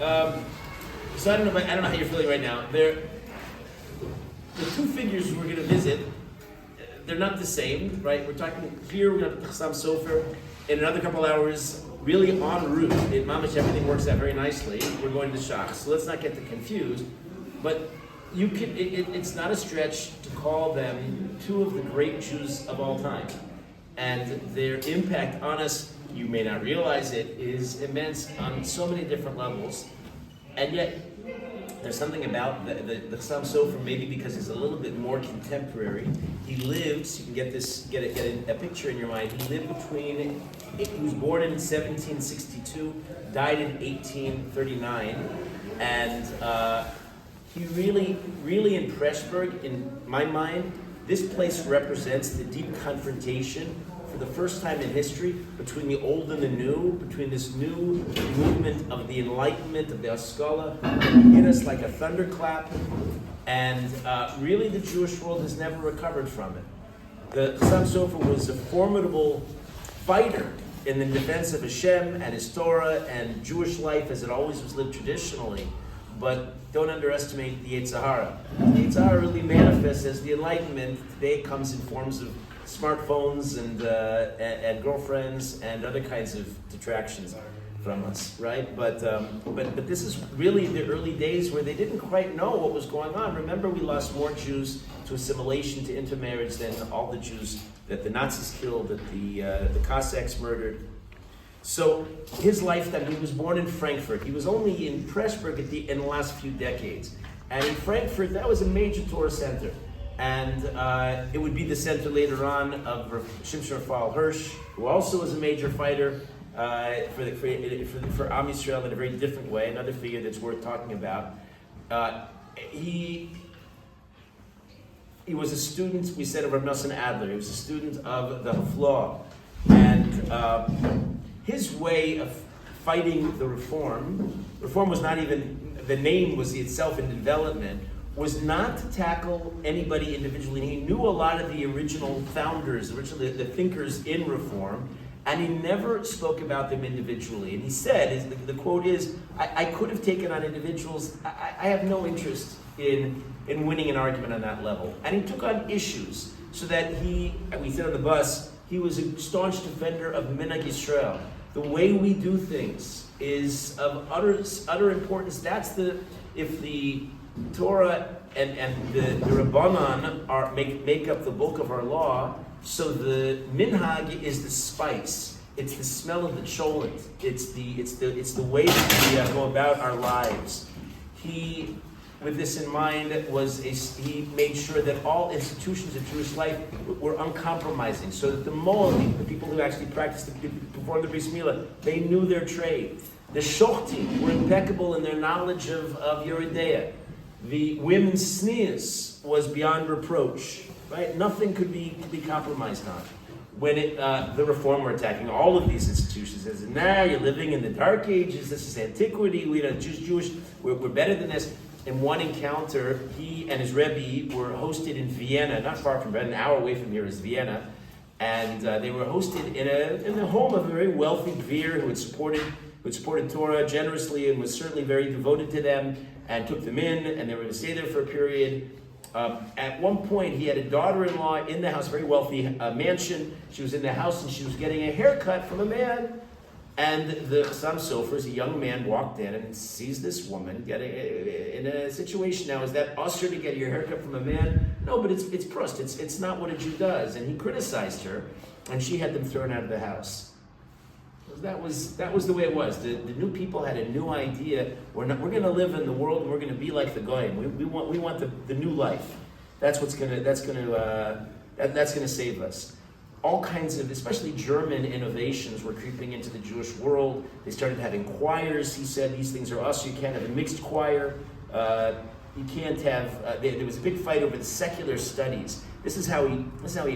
So I don't know how you're feeling right now. The two figures we're going to visit, they're not the same, right? We're talking here. We're going to have Chasam Sofer in another couple hours. Really en route. In Mamash, everything works out very nicely. We're going to Shach, so let's not get too confused. But you can. It's not a stretch to call them two of the great Jews of all time, and their impact on us, you may not realize it, is immense on so many different levels. And yet, there's something about the Chasam Sofer, maybe because he's a little bit more contemporary. He lives, you can get a picture in your mind. He lived he was born in 1762, died in 1839, and he really in Pressberg, in my mind, this place represents the deep confrontation for the first time in history between the old and the new, between this new movement of the Enlightenment, of the Haskalah, that hit us like a thunderclap, and really the Jewish world has never recovered from it. The Chasam Sofer was a formidable fighter in the defense of Hashem and His Torah and Jewish life as it always was lived traditionally, but don't underestimate the Yetzer Hara. The Yetzer Hara really manifests as the Enlightenment. Today it comes in forms of smartphones and girlfriends and other kinds of detractions from us, right? But this is really the early days where they didn't quite know what was going on. Remember, we lost more Jews to assimilation, to intermarriage, than all the Jews that the Nazis killed, that the Cossacks murdered. So his lifetime, he was born in Frankfurt. He was only in Pressberg in the last few decades. And in Frankfurt, that was a major Torah center. And it would be the center later on of Shimshon Raphael Hirsch, who also was a major fighter for Am Yisrael in a very different way, another figure that's worth talking about. He was a student, we said, of Rav Nosson Adler. He was a student of the Haflah. And his way of fighting the reform was not even, the name was itself in development, was not to tackle anybody individually. He knew a lot of the original founders, the thinkers in reform, and he never spoke about them individually. And he said, the quote is, I could have taken on individuals. I have no interest in winning an argument on that level. And he took on issues so that we said on the bus, he was a staunch defender of Minhag Yisrael. The way we do things is of utter importance. If the Torah and the Rabbanan make up the bulk of our law, so the minhag is the spice. It's the smell of the cholent. It's the way that we go about our lives. He, with this in mind, he made sure that all institutions of Jewish life were uncompromising, so that the Moalim, the people who actually perform the Bris Milah, they knew their trade. The Shochtim were impeccable in their knowledge of Yeridea. The women's sneers was beyond reproach, right? Nothing could be compromised on. When the Reform were attacking all of these institutions, as you're living in the Dark Ages, this is antiquity, Jewish, we're better than this. In one encounter, he and his Rebbe were hosted in Vienna, not far from Vienna, an hour away from here is Vienna, and they were hosted in the home of a very wealthy Gvir who had supported Torah generously and was certainly very devoted to them, and took them in, and they were to stay there for a period. At one point, he had a daughter-in-law in the house, a very wealthy mansion. She was in the house, and she was getting a haircut from a man. And the Chasam Sofer, as a young man, walked in and sees this woman in a situation now. Is that usher to get your haircut from a man? No, but it's Proust. It's not what a Jew does. And he criticized her, and she had them thrown out of the house. That was the way it was. The new people had a new idea. We're going to live in the world, and we're going to be like the Goyim. We want the new life. That's going to save us. All kinds of, especially German innovations, were creeping into the Jewish world. They started having choirs. He said these things are us. You can't have a mixed choir. You can't have. There was a big fight over the secular studies. This is how he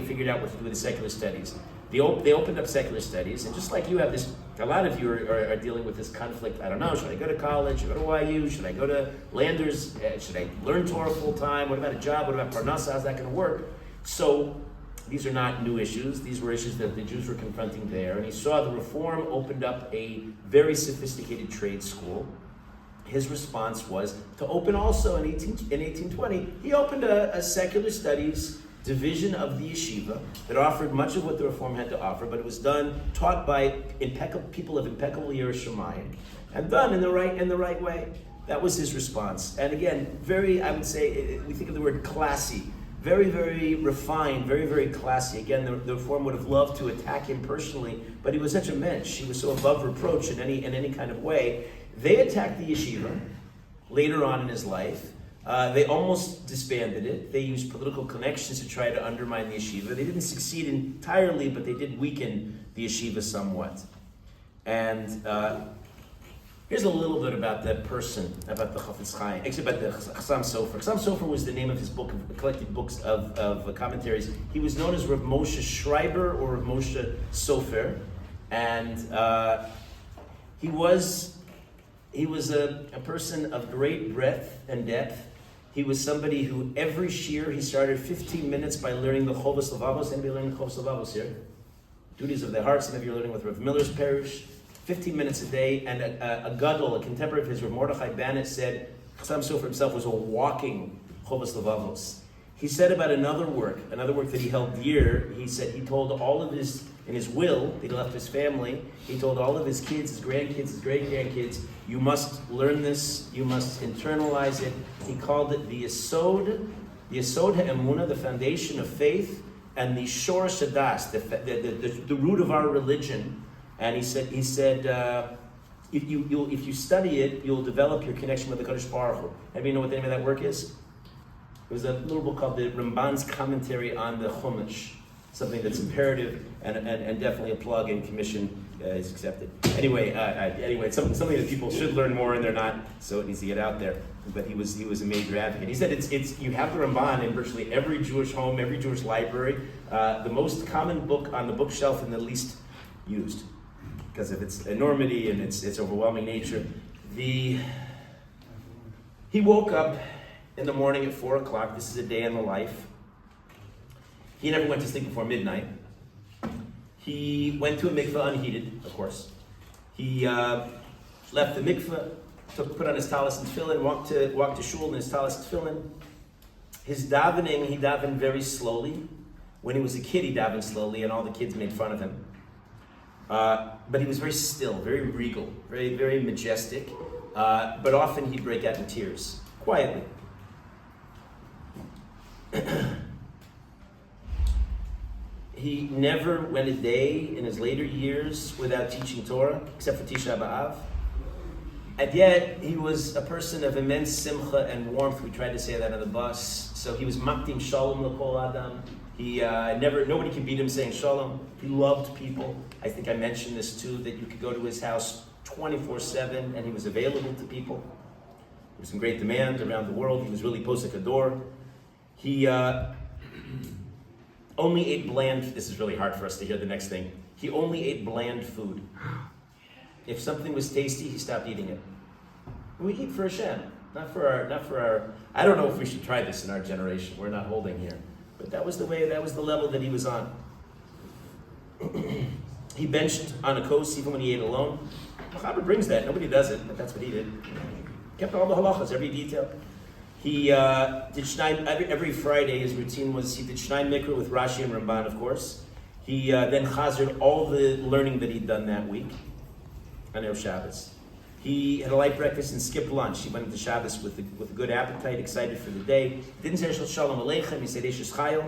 figured out what to do with the secular studies. They opened up secular studies, and just like you have this, a lot of you are dealing with this conflict. I don't know, should I go to college? Should I go to YU? Should I go to Landers? Should I learn Torah full time? What about a job? What about Parnassa? How's that going to work? So these are not new issues. These were issues that the Jews were confronting there. And he saw the Reform opened up a very sophisticated trade school. his response was to open also in 1820. He opened a secular studies division of the yeshiva that offered much of what the Reform had to offer, but it was taught by people of impeccable yiras shamayim, and done in the right way. That was his response. And again, I would say, we think of the word classy, very, very refined, very, very classy. Again, the Reform would have loved to attack him personally, but he was such a mensch. He was so above reproach in any kind of way. They attacked the yeshiva later on in his life. They almost disbanded it. They used political connections to try to undermine the yeshiva. They didn't succeed entirely, but they did weaken the yeshiva somewhat. And here's a little bit about that person, about the Chafetz Chaim, actually about the Chasam Sofer. Chasam Sofer was the name of his book, of collected books of commentaries. He was known as Rav Moshe Schreiber or Rav Moshe Sofer, and he was a person of great breadth and depth. He was somebody who every year he started 15 minutes by learning the Chovos Levavos. Anybody learning the Chovos Levavos here? Duties of the heart. Some of you are learning with Rav Miller's parish. 15 minutes a day. And a gadol, a contemporary of his, Rav Mordechai Bannett, said Chasam Sofer himself was a walking Chovos Levavos. He said about another work that he held dear. He said he told all of in his will that he left his family, he told all of his kids, his grandkids, his great-grandkids, you must learn this, you must internalize it. He called it the Yesod HaEmunah, the foundation of faith, and the Shoresh Hadas, the root of our religion. And he said, if you study it, you'll develop your connection with the Kadosh Baruch Hu. Anybody know what the name of that work is? It was a little book called the Ramban's Commentary on the Chumash, something that's imperative and definitely a plug and commission is accepted. Anyway, it's something that people should learn more and they're not, so it needs to get out there. But he was a major advocate. He said it's you have the Ramban in virtually every Jewish home, every Jewish library, the most common book on the bookshelf and the least used because of its enormity and its overwhelming nature. He woke up in the morning at 4 o'clock. This is a day in the life. He never went to sleep before midnight. He went to a mikveh unheated, of course. He left the mikveh, put on his talis and tefillin, walked to shul in his talis and tefillin. His davening, he davened very slowly. When he was a kid, he davened slowly, and all the kids made fun of him. But he was very still, very regal, very, very majestic. But often he'd break out in tears, quietly. He never went a day in his later years without teaching Torah, except for Tisha B'Av. And yet, he was a person of immense simcha and warmth. We tried to say that on the bus. So he was makdim shalom l'kol adam. Nobody could beat him saying shalom. He loved people. I think I mentioned this too, that you could go to his house 24/7 and he was available to people. There was some great demand around the world. He was really posek ador. He only ate bland, this is really hard for us to hear the next thing. He only ate bland food. If something was tasty, he stopped eating it. We eat for Hashem, not for our, I don't know if we should try this in our generation. We're not holding here. But that was the level that he was on. He benched on a kos even when he ate alone. Mechaber brings that, nobody does it, but that's what he did. Kept all the halachas, every detail. He did Shnai, every Friday, his routine was he did Shnai Mikra with Rashi and Ramban, of course. He then chazered all the learning that he'd done that week on Erev Shabbos. He had a light breakfast and skipped lunch. He went into Shabbos with a good appetite, excited for the day. He didn't say Shalom Aleichem, he said Eshes Chayil.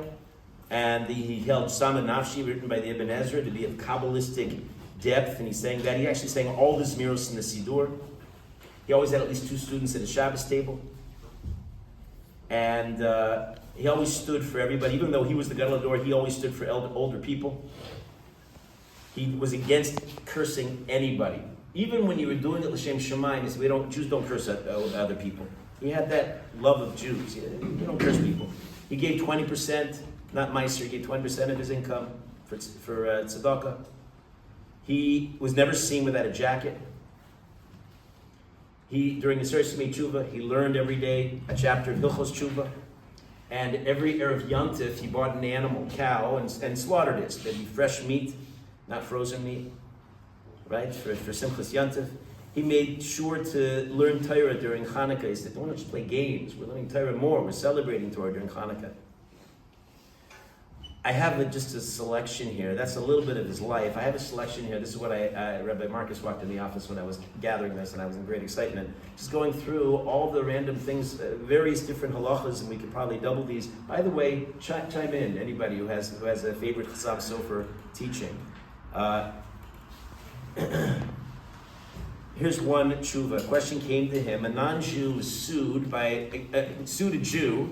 And he held Sama Nafshi, written by the Ibn Ezra, to be of Kabbalistic depth, and he sang that. He actually sang all the Zmiros in the Sidur. He always had at least 2 students at a Shabbos table. And he always stood for everybody. Even though he was the Gadol Hador, he always stood for older people. He was against cursing anybody. Even when you were doing it l'shem shamayim, he said, Jews don't curse other people. He had that love of Jews. You don't curse people. He gave 20%, not Meiser, he gave 20% of his income for tzedakah. He was never seen without a jacket. During the Search Simei Tshuva, he learned every day a chapter of Hilchos Tshuva. And every Erev Yontif, he bought an animal, cow, and slaughtered it. So that'd be fresh meat, not frozen meat, right? For Simchas Yontif. he made sure to learn Torah during Hanukkah. He said, don't just play games. We're learning Torah more. We're celebrating Torah during Hanukkah. I have just a selection here. That's a little bit of his life. I have a selection here. This is what Rabbi Marcus walked in the office when I was gathering this, and I was in great excitement. Just going through all the random things, various different halachas, and we could probably double these. By the way, chime in, anybody who has a favorite Chasam Sofer teaching. Here's one tshuva. A question came to him. A non-Jew was sued a Jew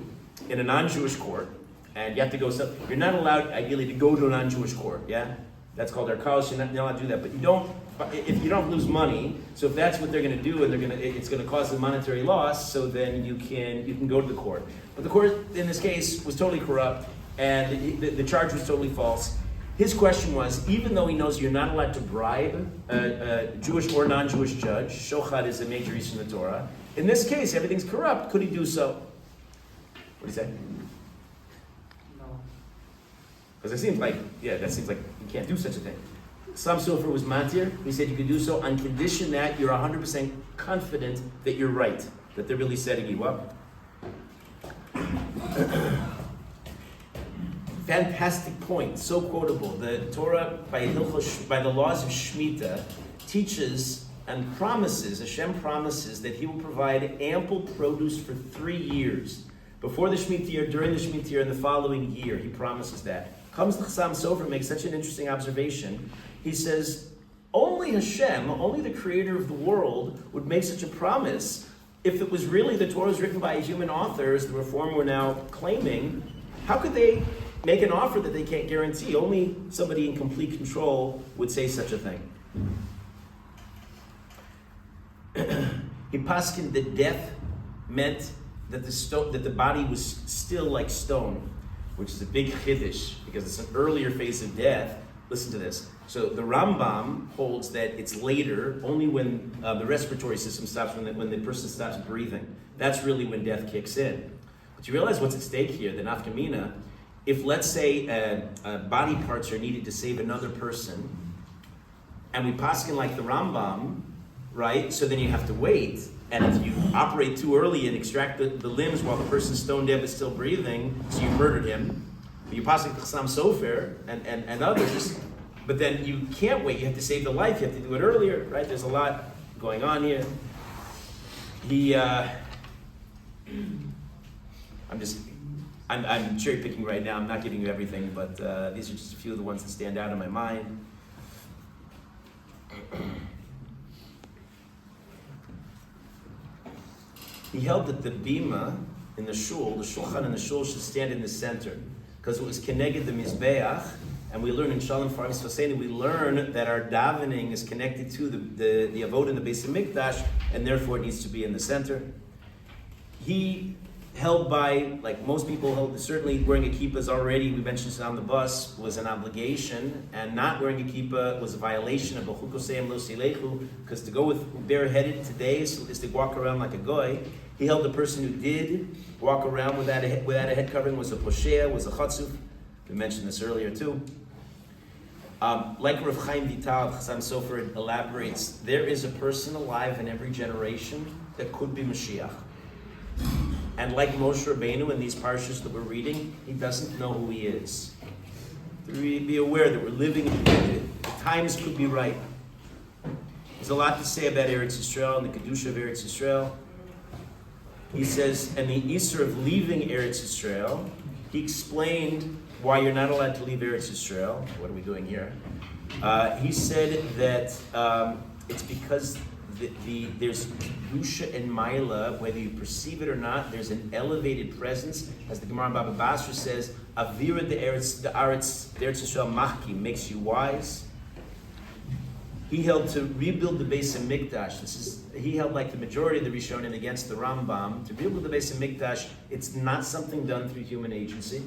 in a non-Jewish court. And you have to go, so you're not allowed, ideally, to go to a non-Jewish court, yeah? That's called their college, you're not allowed to do that. But if you don't lose money, so if that's what they're gonna do, and it's gonna cause a monetary loss, so then you can go to the court. But the court, in this case, was totally corrupt, and the charge was totally false. His question was, even though he knows you're not allowed to bribe a Jewish or non-Jewish judge, Shochad is a major issue in the Torah, in this case, everything's corrupt, could he do so? What do you say? Because that seems like you can't do such a thing. Chasam Sofer was matir. He said you could do so on condition that you're 100% confident that you're right, that they're really setting you up. Fantastic point, so quotable. The Torah, by the laws of Shemitah, teaches and promises, Hashem promises that He will provide ample produce for 3 years. Before the Shemitah year, during the Shemitah year, and the following year, He promises that. Comes the Chasam Sofer, makes such an interesting observation. He says, only Hashem, only the creator of the world, would make such a promise. If it was really the Torah was written by a human author, as the Reform were now claiming, how could they make an offer that they can't guarantee? Only somebody in complete control would say such a thing. He paskined that death meant that the body was still like stone, which is a big chiddush, because it's an earlier phase of death. Listen to this. So the Rambam holds that it's later, only when the respiratory system stops, when the person stops breathing. That's really when death kicks in. But you realize what's at stake here, the nafkamina. If, let's say, body parts are needed to save another person, and we paskin like the Rambam, right? So then you have to wait. And if you operate too early and extract the limbs while the person's stone dead but still breathing, so you murdered him, you possibly Chasam Sofer and others, but then you can't wait, you have to save the life, you have to do it earlier, right? There's a lot going on here. I'm cherry picking right now, I'm not giving you everything, but these are just a few of the ones that stand out in my mind. He held that the bima in the shulchan in the shul should stand in the center, because it was keneged the mizbeach, and we learn in Shalom Farmis Fasena, we learn that our davening is connected to the avodah in the Beis Hamikdash, and therefore it needs to be in the center. He held by, like most people held, certainly wearing a kippah already, we mentioned it on the bus, was an obligation, and not wearing a kippah was a violation of B'chukosei Lo Silechu, because to go with bareheaded today is to walk around like a goy. He held the person who did walk around without a head covering was a poshea, was a chatzuf. We mentioned this earlier too. Like Rav Chaim Vital, Chasam Sofer elaborates, there is a person alive in every generation that could be Mashiach. And like Moshe Rabbeinu in these parshas that we're reading, he doesn't know who he is. Be aware that we're living in the times could be right. There's a lot to say about Eretz Yisrael and the Kedusha of Eretz Yisrael. He says, and the Isser of leaving Eretz Yisrael, he explained why you're not allowed to leave Eretz Yisrael. What are we doing here? He said that it's because there's Kedusha and Maila, whether you perceive it or not, there's an elevated presence. As the Gemara in Baba Basra says, Avira the Eretz Yisrael Machki makes you wise. He held to rebuild the Beis Hamikdash. He held like the majority of the Rishonim against the Rambam. To rebuild the Beis Hamikdash, it's not something done through human agency.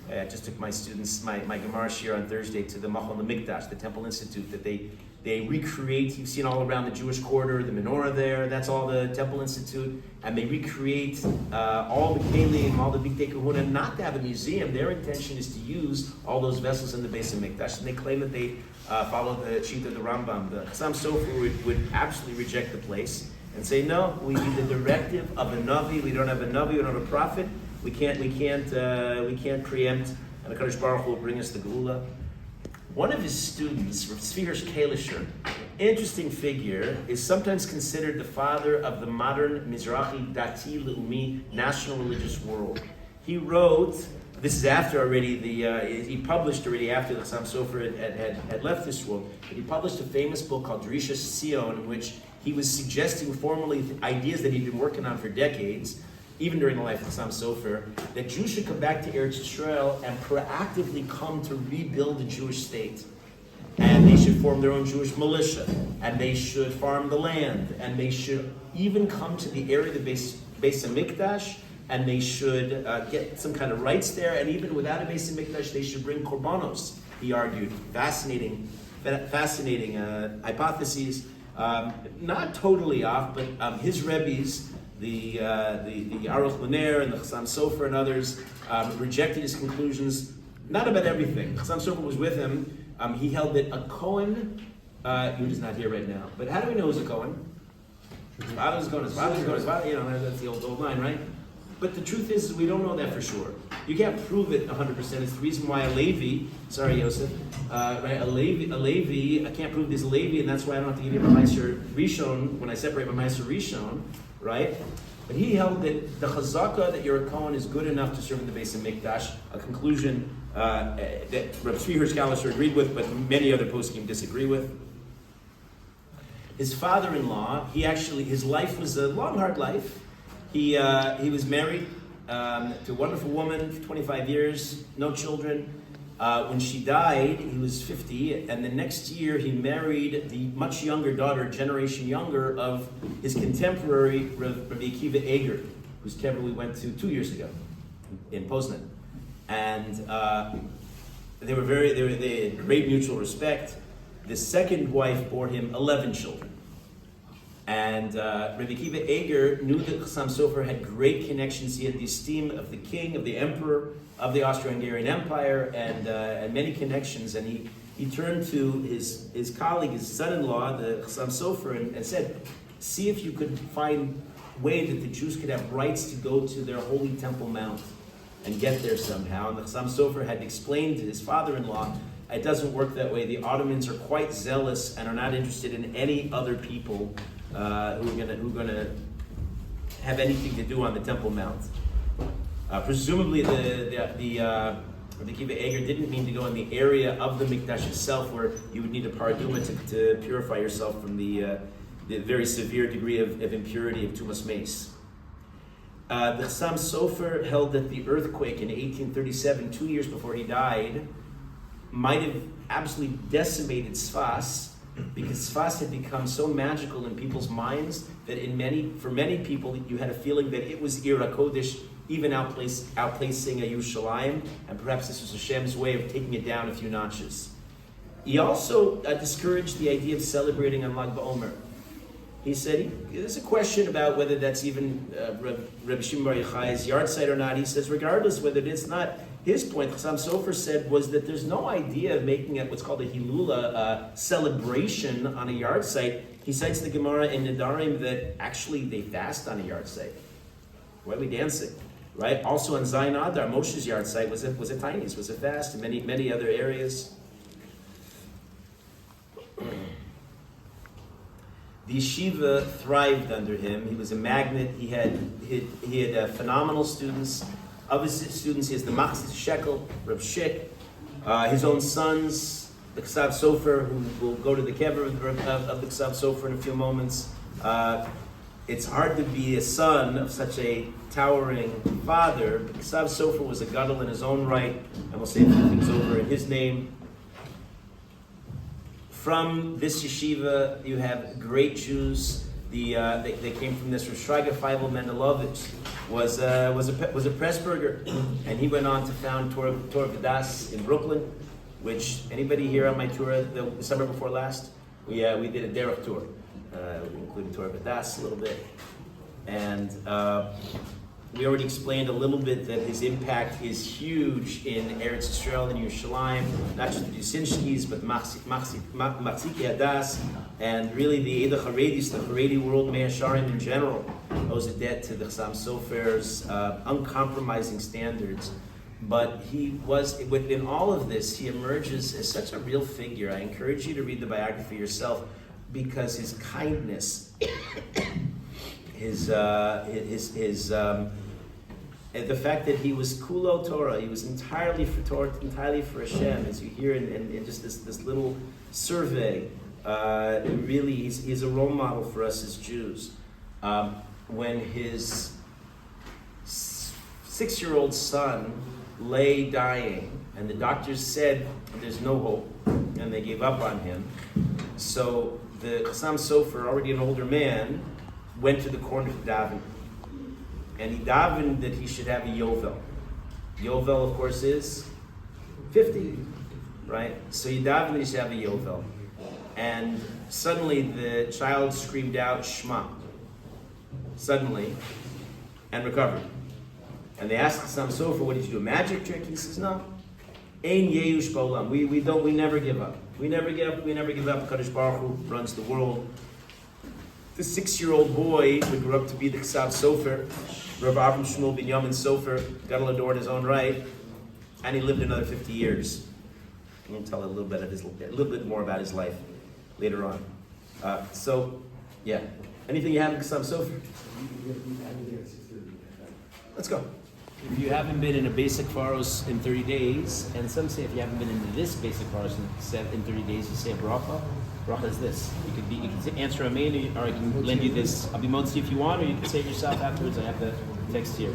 I just took my students, my Gemara shir on Thursday to the Machon Mikdash, the Temple Institute, that they recreate. You've seen all around the Jewish quarter, the menorah there, that's all the Temple Institute, and they recreate all the kelim, all the bigdei kahuna, not to have a museum. Their intention is to use all those vessels in the Beis Hamikdash, and they claim that follow the sheet of the Rambam. The Chasam Sofer would absolutely reject the place and say, no, we need the directive of a Navi. We don't have a Navi, we don't have a prophet. We can't preempt, and the Kadosh Baruch Hu will bring us the Geula. One of his students, Tzvi Hirsch Kalisher, interesting figure, is sometimes considered the father of the modern Mizrahi Dati Leumi national religious world. He wrote, this is after already he published already after the Chasam Sofer had left this world, but he published a famous book called Drishas Sion, in which he was suggesting formally ideas that he'd been working on for decades, even during the life of Chasam Sofer, that Jews should come back to Eretz Yisrael and proactively come to rebuild the Jewish state. And they should form their own Jewish militia, and they should farm the land, and they should even come to the area of the Beis HaMikdash, and they should get some kind of rights there, and even without a Beis HaMikdash, they should bring korbanos, he argued. Fascinating hypotheses. Not totally off, but his rebbes, the Aruch Laner and the Chasam Sofer and others, rejected his conclusions, not about everything. Chasam Sofer was with him. He held that a Kohen, Yehuda's not here right now, but how do we know he's a Kohen? His father's going, his father, that's the old line, right? But the truth is we don't know that for sure. You can't prove it 100%. It's the reason why a Levi, sorry Yosef, right? A Levi, I can't prove this a Levi, and that's why I don't have to give you my Meiser Rishon when I separate my Meiser Rishon, right? But he held that the chazaka that you're a Kohen is good enough to serve in the Beis HaMikdash, a conclusion that Rabbi Tzvi Hirsch Kalisher agreed with, but many other poskim disagree with. His father-in-law, his life was a long, hard life. He was married to a wonderful woman for 25 years, no children. When she died, he was 50, and the next year he married the much younger daughter, generation younger, of his contemporary Rabbi Akiva Eger, whose kever we went to 2 years ago in Poznan. And they had great mutual respect. The second wife bore him 11 children. And Rabbi Akiva Eger knew that Chasam Sofer had great connections. He had the esteem of the king, of the emperor, of the Austro-Hungarian Empire, and many connections. And he turned to his colleague, his son-in-law, the Chasam Sofer, and said, see if you could find a way that the Jews could have rights to go to their holy Temple Mount and get there somehow. And the Chasam Sofer had explained to his father-in-law, it doesn't work that way. The Ottomans are quite zealous and are not interested in any other people who are going to have anything to do on the Temple Mount. Presumably, the Akiva Eger didn't mean to go in the area of the Mikdash itself, where you would need a paraduma to purify yourself from the very severe degree of impurity of Tumas Mace. The Chasam Sofer held that the earthquake in 1837, 2 years before he died, might have absolutely decimated Sfas, because Sfas had become so magical in people's minds that for many people, you had a feeling that it was Ir HaKodesh, even outplacing a Yerushalayim, and perhaps this was Hashem's way of taking it down a few notches. He also discouraged the idea of celebrating on Lag BaOmer. He said, there's a question about whether that's even Rabbi Shimon Bar Yochai's yard site or not. He says, regardless whether it's not, his point, Chasam Sofer said, was that there's no idea of making it what's called a hilula, celebration on a yard site. He cites the Gemara in Nedarim that actually they fast on a yard site. Why are we dancing? Right? Also on Zayin Adar, Moshe's yard site was a tinies, was a fast, and many other areas. The yeshiva thrived under him. He was a magnet. He had phenomenal students. Of his students, he has the Machzis Shekel, Reb Shik, his own sons, the Chasam Sofer, who will go to the kever of the Chasam Sofer in a few moments. It's hard to be a son of such a towering father, but Chasam Sofer was a gadol in his own right, and we'll say a few things over in his name. From this yeshiva, you have great Jews. They came from this. Rosh Shraga Feivel Mendelovich was a Pressberger, and he went on to found Torah V'das in Brooklyn, which anybody here on my tour the summer before last, we did a Derech tour. We included Torah V'das a little bit, and We already explained a little bit that his impact is huge in Eretz Yisrael and Yerushalayim, not just the Yusinskis, but Machziki Hadas, and really the Eda Haredis, the Haredi world, Mea Sharim in general, owes a debt to the Chasam Sofer's uncompromising standards. But he was, within all of this, he emerges as such a real figure. I encourage you to read the biography yourself, because his kindness, the fact that he was kulo Torah, he was entirely for Torah, entirely for Hashem, as you hear in just this little survey. Really, he's a role model for us as Jews. When his 6-year-old son lay dying, and the doctors said there's no hope, and they gave up on him, so the Chasam Sofer, already an older man, went to the corner to daven. And he davened that he should have a yovel. Yovel, of course, is 50, right? So he davened that he should have a yovel. And suddenly the child screamed out, Shema. Suddenly, and recovered. And they asked Chasam Sofer, what did you do, a magic trick? He says, no. Ein yeush ba'olam. We never give up. We never give up. Kadosh Baruch Hu runs the world. The 6-year-old boy who grew up to be the Chasam Sofer, Rav Avram Shmuel Binyamin Sofer, got a door in his own right, and he lived another 50 years. I'm going to tell a little bit more about his life later on. Anything you have in Chasam Sofer? Let's go. If you haven't been in a basic faros in 30 days, and some say if you haven't been in this basic faros in 30 days, you say a bracha. Bracha is this. You can answer Amen, or I can lend you this. I'll be motzi if you want, or you can say it yourself afterwards. I have the text here.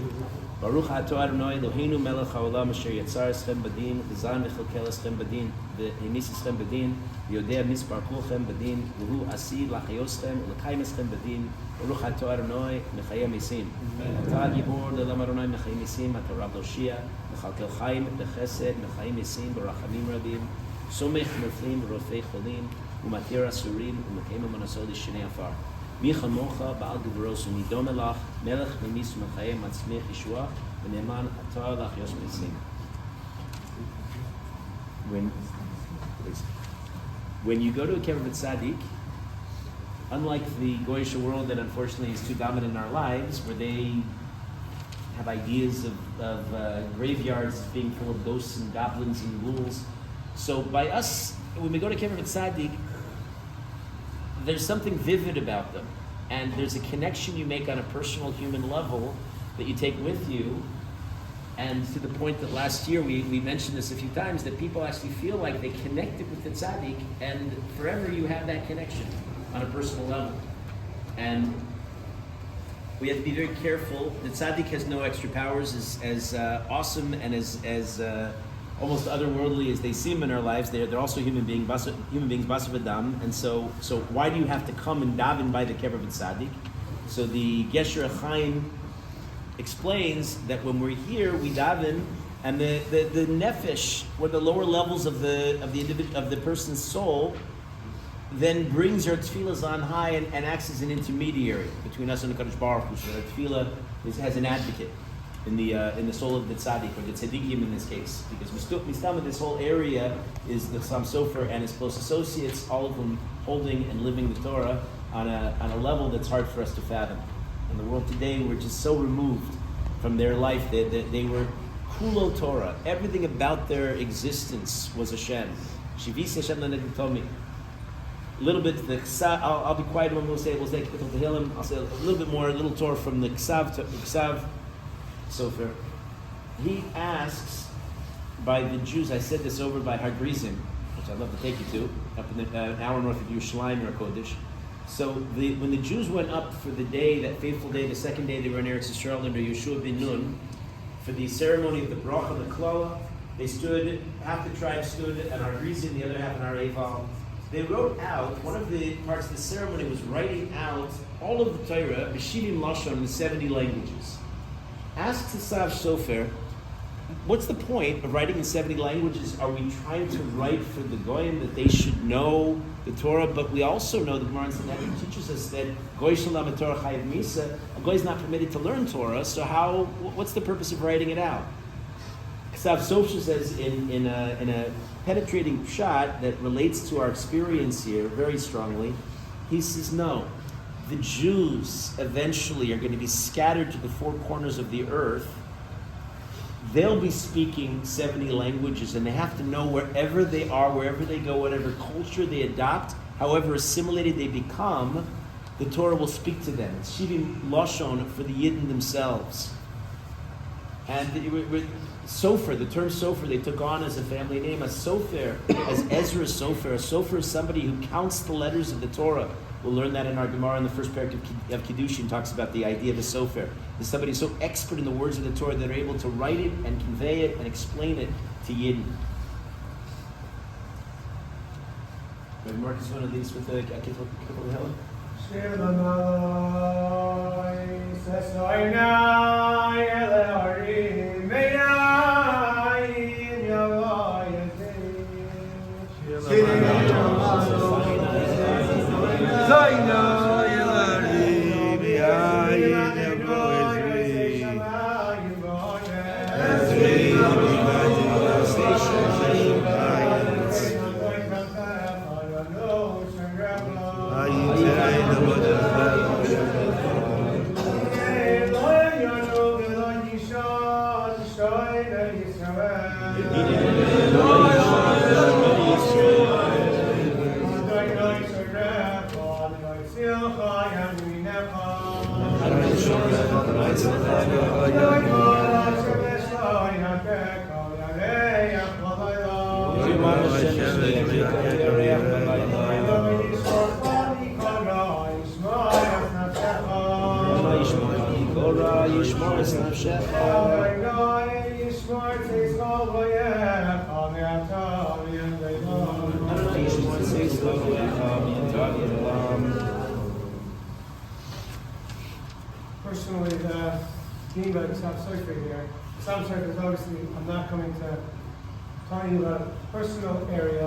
Baruch atah Adonai Eloheinu melech haolam asher yatzar eschem badin, v'zan v'chelkel eschem badin, v'henis eschem badin, v'yodea mispar kulchem badin, v'hu asi lachayoschem, v'lekayim eschem badin, Baruch atah Adonai mechayem esim. Atah gibor le'lam Adonai mechayem esim, atah rab loshia, v'chalkel chayim, v'chesed, mechayem esim, v'rachamim rabim, somech noflim, v'rofei cholim, umatir asurim, u'mekem amonasol l'shinei afar. Mi chamocha ba'al gevros u'nidom elach, melech memis u'mechayem atzmech yeshua, v'neman atah lach yos mesim. When you go to a kever tzaddik, unlike the Goyish world that unfortunately is too dominant in our lives, where they have ideas of graveyards being full of ghosts and goblins and ghouls, so by us, when we go to kever tzaddik, there's something vivid about them, and there's a connection you make on a personal human level that you take with you, and to the point that last year we mentioned this a few times, that people actually feel like they connected with the tzaddik, and forever you have that connection on a personal level. And we have to be very careful. The tzaddik has no extra powers, as awesome and as almost otherworldly as they seem in our lives. They're also human beings, basar v'dam. And so why do you have to come and daven by the kever tzaddik? So the Gesher Chaim explains that when we're here, we daven, and the nefesh, or the lower levels of the person's soul, then brings her tefillahs on high and acts as an intermediary between us and the Kadosh Baruch Hu. So the tefillah has an advocate in the soul of the tzaddik, or the tzaddikim in this case, because mistama, this whole area is the Chasam Sofer and his close associates, all of them holding and living the Torah on a level that's hard for us to fathom. In the world today, we're just so removed from their life that they were kulo Torah. Everything about their existence was Hashem. Shivisi Hashem Laned told me. A little bit, I'll be quiet when we'll say Tehillim. I'll say a little bit more, a little Torah from the Ksav Sofer. He asks by the Jews, I said this over by Hagrizim, which I'd love to take you to, up in an hour north of Yerushalayim or Kodesh. So when the Jews went up for the day, that fateful day, the second day they were in Eretz Yisrael under Yeshua ben Nun, for the ceremony of the bracha, the klala, they stood, half the tribe stood at our Grizim, the other half in our Eval. They wrote out, one of the parts of the ceremony was writing out all of the Torah, B'shivim Lashon, in the 70 languages. Ask Chasam Sofer, what's the point of writing in 70 languages? Are we trying to write for the Goyim that they should know the Torah? But we also know the Gemara in Sanhedrin teaches us that Goy Shalom Torah Chayiv Misa, a Goy is not permitted to learn Torah, so what's the purpose of writing it out? Chasam Sofer says in a penetrating shot that relates to our experience here very strongly, he says, no, the Jews eventually are going to be scattered to the four corners of the earth. They'll be speaking 70 languages, and they have to know wherever they are, wherever they go, whatever culture they adopt, however assimilated they become, the Torah will speak to them. It's Shivim Lashon for the Yidden themselves. And Sofer, the term Sofer, they took on as a family name, as Sofer, as Ezra Sofer. A Sofer is somebody who counts the letters of the Torah. We'll learn that in our Gemara in the first parak of Kiddushin, talks about the idea of a Sofer. There's somebody so expert in the words of the Torah that they're able to write it and convey it and explain it to Yidden. Rabbi Marcus, want to lead us with the Kippur Helen? Personally, the theme about Chasam Sofer here, Chasam Sofer is obviously, I'm not coming to tell you about a personal area.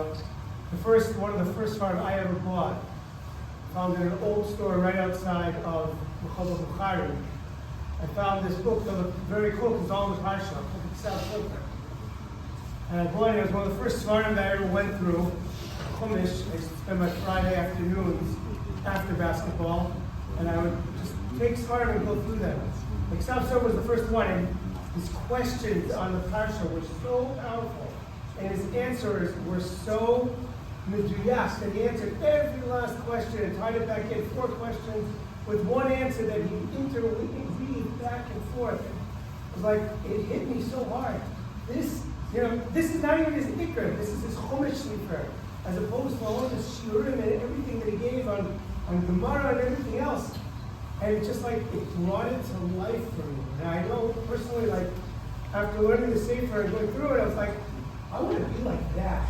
One of the first farm I ever bought, found in an old store right outside of Bukhari. I found this book that looked very cool because it's all in the Parsha, Chasam Sofer. And I bought it. It was one of the first farms that I ever went through. Chumash. I used to spend my Friday afternoons after basketball, and I would just take Svarim and go through them. Like Chasam Sofer was the first one, and his questions on the Parsha were so powerful, and his answers were so meduyas that he answered every last question and tied it back in 4 questions with one answer that he interweaved back and forth. It was like, it hit me so hard. This is not even his ikr, this is his chumash sleeper, as opposed to all the shiurim and everything that he gave on Gemara and everything else. And it just it brought it to life for me. And I know personally, after learning the Sefer and going through it, I was like, I want to be like that.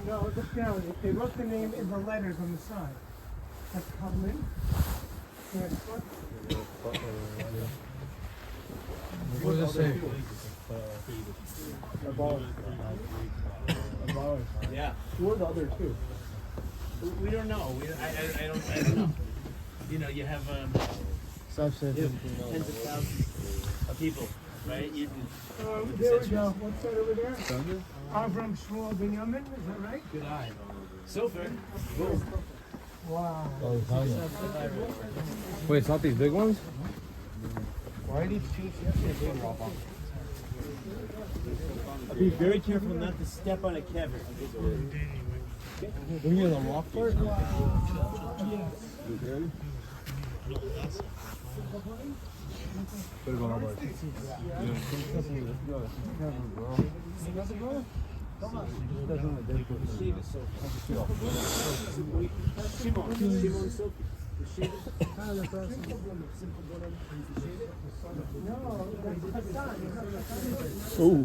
No, look down. They wrote the name in the letters on the side. That's Talmud. Next one. What does it say? Yeah. Who are the other two? We don't know. I don't know. You know, you have tens of thousands of people, right? There we go. What's that over there? Avram Shmuel Binyamin, is that right? Good eye. Sofer. Wow. Wait, it's not these big ones? Why are these two? Be very careful not to step on a kever. We're near the rock part? Oh.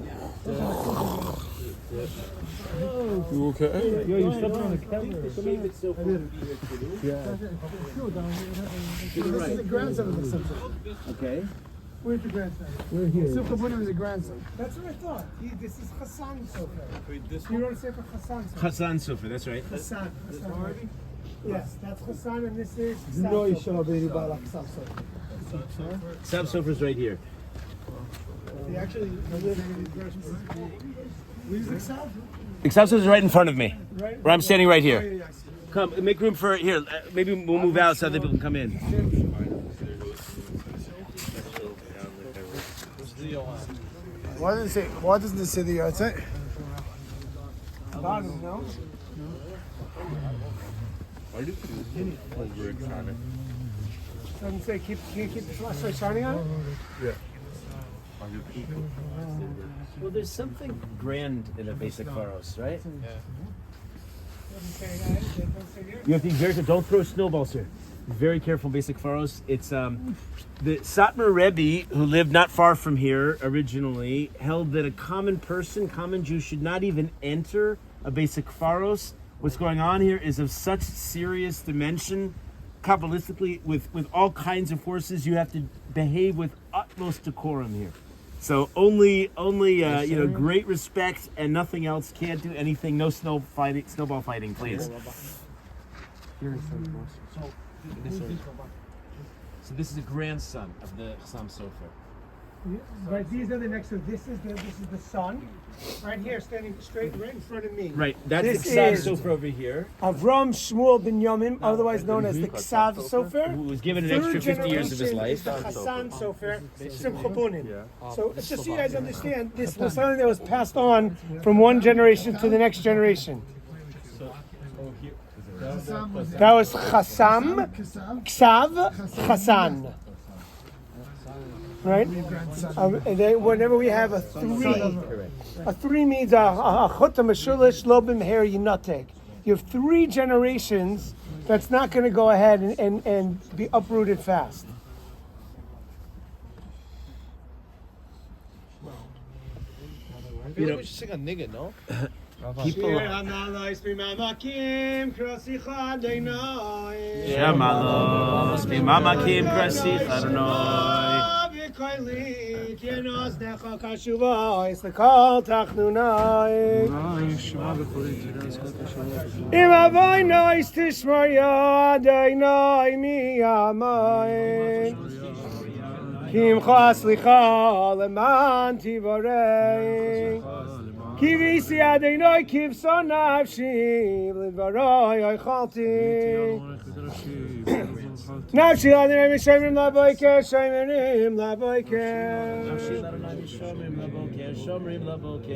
You okay? Yo, you stepped on the kever. Yeah. This is the grandson of the Simcha. Okay. Where's the grandson? We're here. Simcha Bunim is the grandson. That's what I thought. This is Chasam Sofer. You wrote a sefer Chasam Sofer. Chasam Sofer, that's right. Chasam. Yes, that's Chasam, and this is No, you Chasam should have been about like Chasam Chasam Sofer's right here. He actually live in the Chasam Sofer's right in front of me. right? Where I'm standing right here. Come, make room for here. Maybe we'll move out so other people can come in. Why doesn't it say the yahrzeit? Bottom, no? Doesn't say can you keep the flashlight shining on it? Yeah. Well, there's something grand in a basic pharos, right? Doesn't say that. It doesn't say here. You have to be very careful. Don't throw snowballs here. Be very careful, basic pharos. It's the Satmar Rebbe, who lived not far from here originally, held that a common Jew, should not even enter a basic pharos. What's going on here is of such serious dimension, Kabbalistically, with all kinds of forces. You have to behave with utmost decorum here. So only great respect and nothing else. Can't do anything. No snowball fighting, please. So this is a grandson of the Chasam Sofer. Right, these are the next one. This is the son, right here, standing straight right in front of me. Right, that's This the Chasam is Sofer over here, Avram Shmuel Binyamin, otherwise known as the Chasam Sofer. who was given an extra 50 years of his life. The Chasam Sofer, Simcha Bunim. So just so you guys understand, this was something that was passed on from one generation to the next generation. That was Chasam, Ksav, Chasan. Right? And then whenever we have a three means a chutta meshulish lobim her yinatek. You have 3 generations that's not going to go ahead and be uprooted fast. I feel like we should sing a nigga, no? People, Shamalos, Mamakim Krasi Chadonai. Im avoy nois tishmar yadai mi amai Kim chas licha leman tivarei Kivisi adinoi kivso nafshi lidvaroi oichalti Nafshi adinoi mishomrim laboike shomrim laboike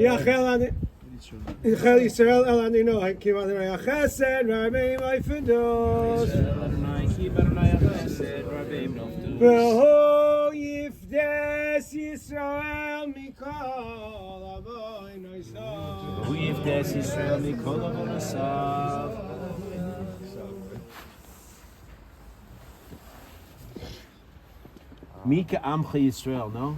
Yachel adinoi Chel Yisrael El Anino Hakim Adonai Chesed Rabbi Meifindos V'ho Yifdes Yisrael Mikol Avoy Noisav Who yifdes Yisrael mikol avodasav. Mika Amcha Yisrael, no?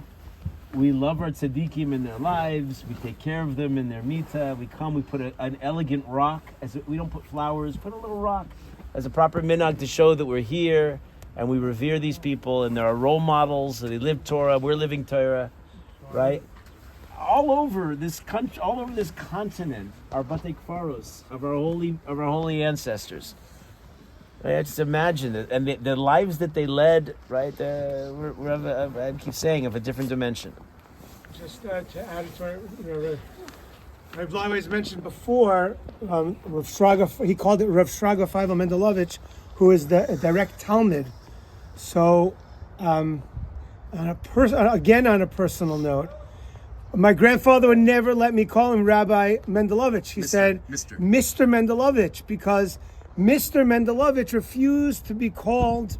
We love our tzaddikim in their lives. We take care of them in their mita. We come, we put an elegant rock. We don't put flowers, put a little rock as a proper minhag to show that we're here and we revere these people and they're our role models. They live Torah, we're living Torah, right? All over this country, all over this continent, are batei kfaros of our holy ancestors. Right? Just imagine it, and the lives that they led, right? I keep saying, of a different dimension. Just to add to our, Rabbi Bleiweiss mentioned before, Rav Shraga, he called it Rav Shraga Feivel Mendelovich, who is the direct Talmud. So, on a personal note, my grandfather would never let me call him Rabbi Mendelovich. He said Mr. Mendelovich, because Mr. Mendelovich refused to be called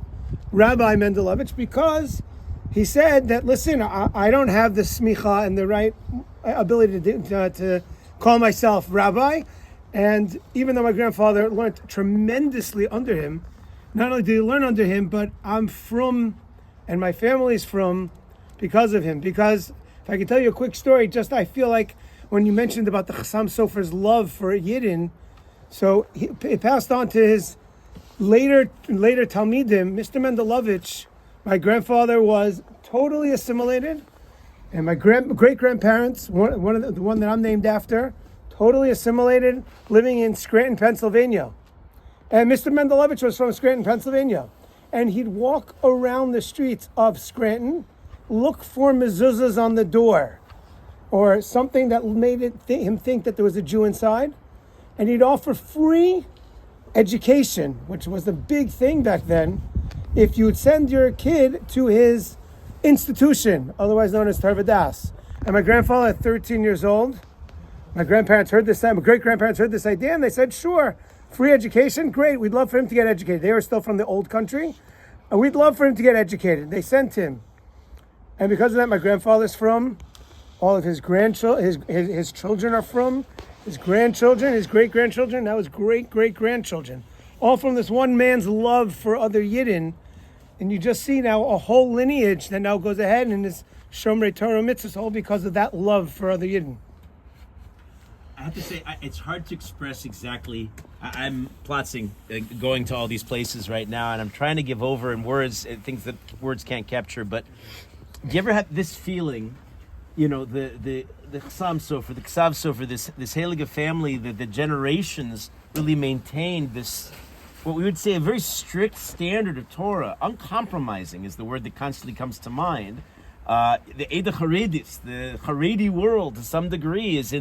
Rabbi Mendelovich because he said that, listen, I don't have the smicha and the right ability to call myself Rabbi. And even though my grandfather learned tremendously under him, not only did he learn under him, but I'm from, and my family's from, because of him. Because if I can tell you a quick story, I feel like when you mentioned about the Chasam Sofer's love for Yidden, so it passed on to his later Talmidim. Mr. Mendelovich, my grandfather was totally assimilated, and my great grandparents, the one that I'm named after, totally assimilated, living in Scranton, Pennsylvania. And Mr. Mendelovich was from Scranton, Pennsylvania, and he'd walk around the streets of Scranton, look for mezuzahs on the door, or something that made him think that there was a Jew inside. And he'd offer free education, which was the big thing back then, if you would send your kid to his institution, otherwise known as Tarvadas. And my grandfather, at 13 years old, my great-grandparents heard this idea, and they said, sure, free education, great, we'd love for him to get educated. They were still from the old country, and we'd love for him to get educated. They sent him. And because of that, my grandfather's from, all of his grandchildren, his children are from, his grandchildren, his great-grandchildren, now his great-great-grandchildren. All from this one man's love for other Yidden. And you just see now a whole lineage that now goes ahead and is Shomrei Torah Mitzvahs, all because of that love for other Yidden. I have to say, it's hard to express exactly. I'm plotzing, going to all these places right now, and I'm trying to give over in words things that words can't capture. But do you ever have this feeling, the Chasam Sofer, the Ksav Sofer, this Heilige family, the generations really maintained this, what we would say, a very strict standard of Torah. Uncompromising is the word that constantly comes to mind. The Eda Haredis, the Haredi world, to some degree, is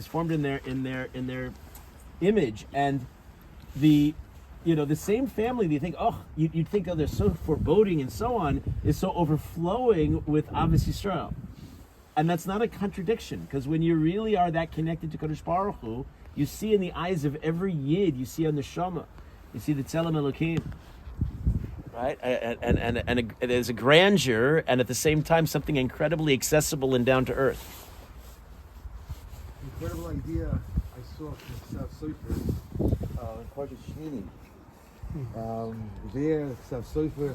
formed in their image, and the same family. You think, you'd think, they're so foreboding and so on, is so overflowing with Avos Yisrael. And that's not a contradiction, because when you really are that connected to Kadosh Baruch Hu, you see in the eyes of every Yid, you see a neshama, you see the Tzelem Elokim, right? And there's a grandeur, and at the same time, something incredibly accessible and down to earth. Incredible idea I saw from Chasam Sofer in Parshas Shmini. There, Chasam Sofer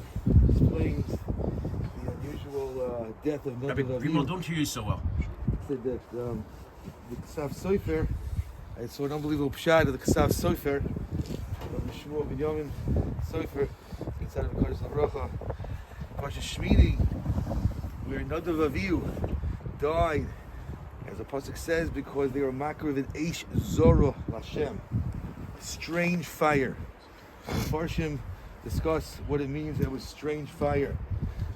explains the unusual death of Nadav Avihu. People don't hear you so well. Said that the Chasam Sofer, I saw an unbelievable pshat of the Chasam Sofer, of the Shmuel ben Yamin Sofer, inside of the Kodesh LaBracha, Parshas Shmini, where Nadav Avihu died, as the pasuk says, because they were makriv in Eish Zorah Lashem, strange fire. The Farshim discuss what it means that it was strange fire.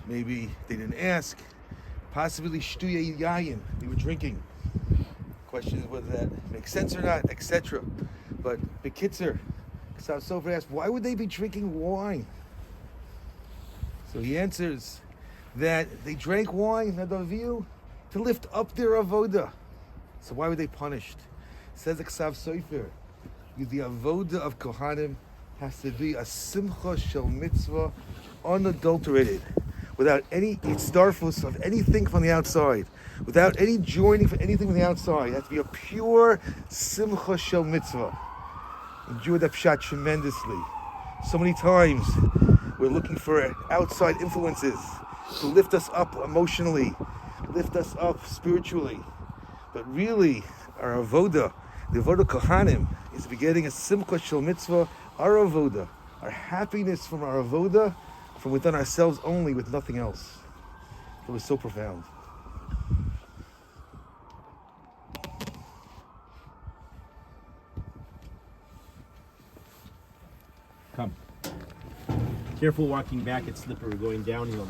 Maybe they didn't ask. Possibly shtuya yayin, they were drinking. Question is whether that makes sense or not, etc. But Bekitzer, Chasam Sofer asked, why would they be drinking wine? So he answers that they drank wine, Nadav Avihu, to lift up their avoda. So why were they punished? Says the Chasam Sofer, the avoda of Kohanim has to be a simcha shel mitzvah, unadulterated, without any itzdarfus of anything from the outside, without any joining for anything from the outside. It has to be a pure simcha shel mitzvah. Enjoy that pshat tremendously. So many times we're looking for outside influences to lift us up emotionally, lift us up spiritually. But really, our avoda, the avoda kohanim, is begetting a simcha shel mitzvah, our avoda, our happiness from our avoda, from within ourselves only, with nothing else. It was so profound. Come. Careful walking back, it's slippery. We're going downhill.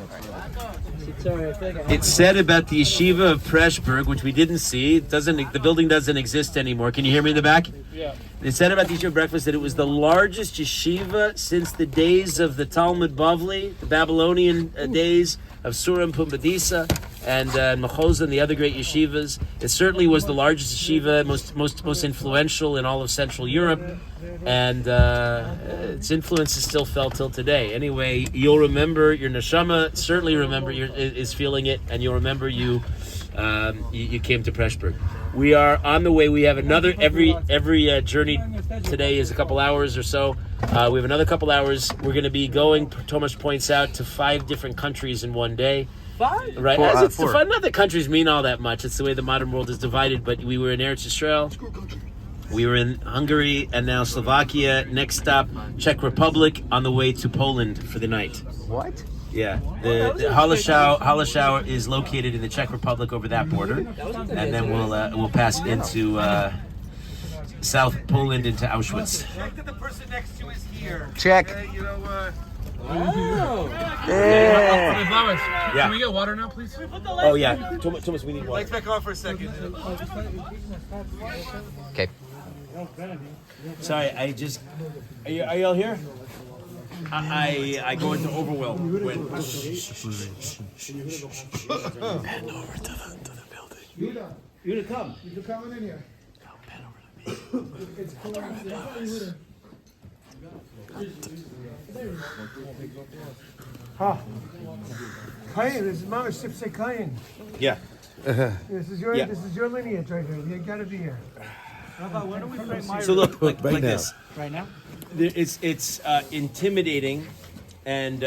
It's said about the yeshiva of Pressberg, which we didn't see. The building doesn't exist anymore. Can you hear me in the back? Yeah. It said about the yeshiva of breakfast that it was the largest yeshiva since the days of the Talmud Bavli, the Babylonian days of Surim Pumbedisa and Machoza and the other great yeshivas. It certainly was the largest yeshiva, most influential in all of Central Europe, and its influence is still felt till today. Anyway, you'll remember, your neshama certainly is feeling it, and you'll remember you came to Pressberg. We are on the way. We have another, every journey today is a couple hours or so. We have another couple hours. We're going to be going, Tomasz points out, to 5 different countries in one day. 5? Right. Four. Not that countries mean all that much. It's the way the modern world is divided. But we were in Eretz Yisrael. We were in Hungary and now Slovakia. Next stop, Czech Republic, on the way to Poland for the night. What? Yeah, the Holešov is located in the Czech Republic over that border, and then we'll pass into South Poland into Auschwitz. Check that the person next to is here. Check. Oh. Yeah. Can we get water now, please? Oh yeah, Thomas, we need water. Lights back on for a second. Okay. Sorry, are you all here? I go into overwhelm when. Pen over to the building. Yuda, come. You're coming in here. No, pen over to me. It's cool. Ha. Kayin, this is Mama Shipsei Kayin. Yeah. This is your lineage right here. You gotta be here. Rabbi, when do we pray my So look like now. this. Right now? It's intimidating and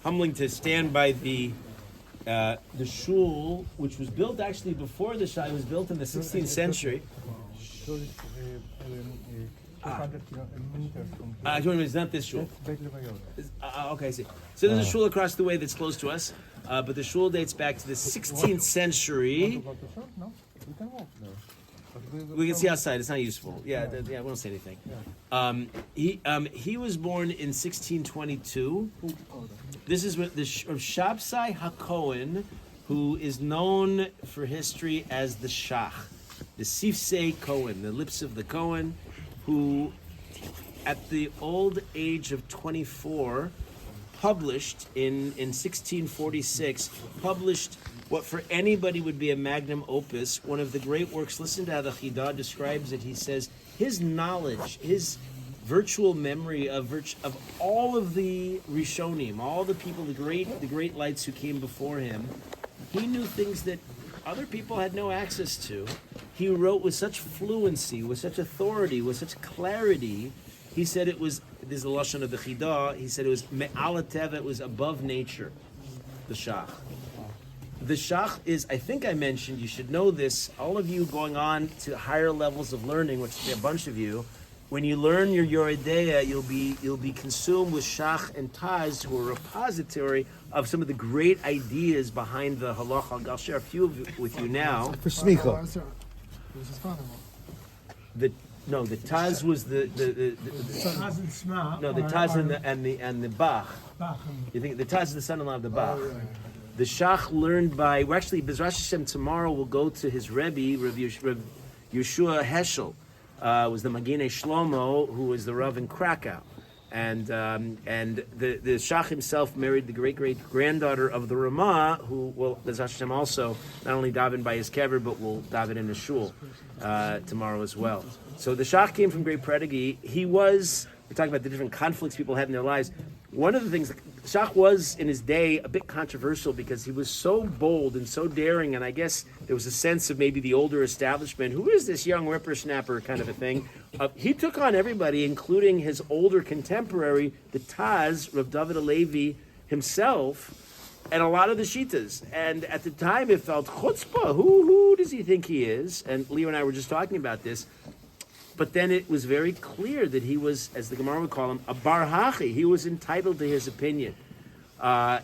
humbling to stand by the shul, which was built actually before the Shach. It was built in the 16th century. It's not this shul. Okay, I see. So there's a shul across the way that's close to us, but the shul dates back to the 16th century. We can see outside. It's not useful. Yeah, we won't say anything. He was born in 1622. This is what the Shabsai HaKohen, who is known for history as the Shach, the Sifsei Kohen, the lips of the Kohen, who, at the old age of 24, published in 1646, published what for anybody would be a magnum opus, one of the great works. Listen to how the Chidah describes it. He says his knowledge, his virtual memory of all of the Rishonim, all the people, the great lights who came before him, he knew things that other people had no access to. He wrote with such fluency, with such authority, with such clarity. He said it was, this is the lashon of the Chidah, he said it was me'al teva, it was above nature, the Shach. The Shach is, I think I mentioned, you should know this, all of you going on to higher levels of learning, which is a bunch of you, when you learn your Yoredeya, you'll be consumed with Shach and Taz, who are a repository of some of the great ideas behind the halacha. I'll share a few with you now. For Smicha. The Taz was the Taz and Shema. no, the Taz and the Bach. You think the Taz is the son-in-law of the Bach. The Shach learned by, well, actually, Bezras Hashem tomorrow we'll go to his Rebbe, Rav Yeshua Heschel, was the Magine Shlomo, who was the Rav in Krakow. And the Shach himself married the great-great-granddaughter of the Ramah, who will, Bez Hashem, also not only daven by his kever, but will daven in the shul tomorrow as well. So the Shach came from great pedigree. We're talking about the different conflicts people had in their lives. One of the things, Shach was in his day a bit controversial because he was so bold and so daring, and I guess there was a sense of maybe the older establishment, who is this young whippersnapper kind of a thing. He took on everybody, including his older contemporary, the Taz, Rav David Alevi himself, and a lot of the Shitas. And at the time it felt chutzpah, who does he think he is? And Leo and I were just talking about this. But then it was very clear that he was, as the Gemara would call him, a bar hachi. He was entitled to his opinion. On